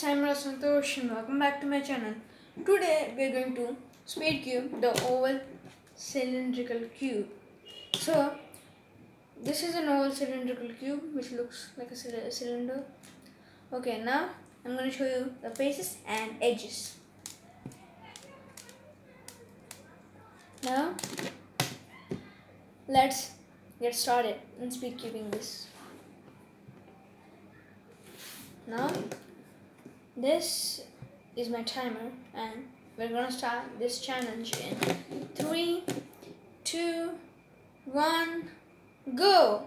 guys, I'm Santosh and welcome back to my channel. Today we are going to speed cube the oval cylindrical cube. So this is an oval cylindrical cube which looks like a cylinder. Okay, now I'm going to show you the faces and edges. Now let's get started in speed cubing this. Now this is my timer and we're gonna start this challenge in 3, 2, 1, go!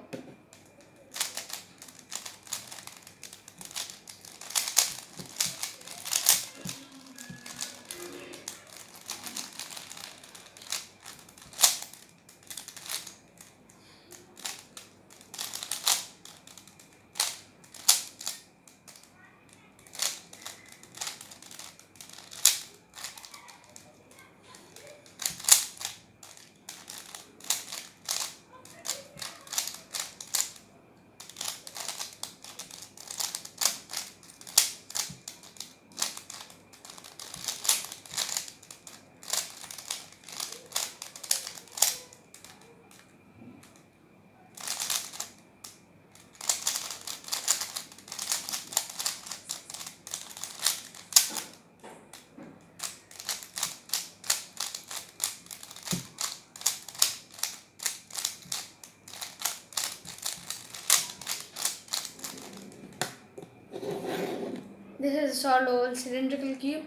This is a solid oval cylindrical cube.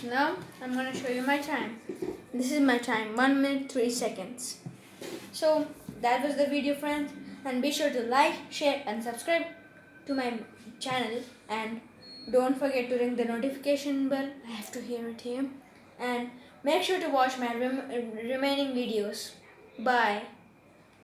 Now I'm going to show you my time. This is my time, 1 minute 3 seconds. So that was the video, friends, and be sure to like, share and subscribe to my channel, and don't forget to ring the notification bell. I have to hear it here, and make sure to watch my remaining videos. Bye.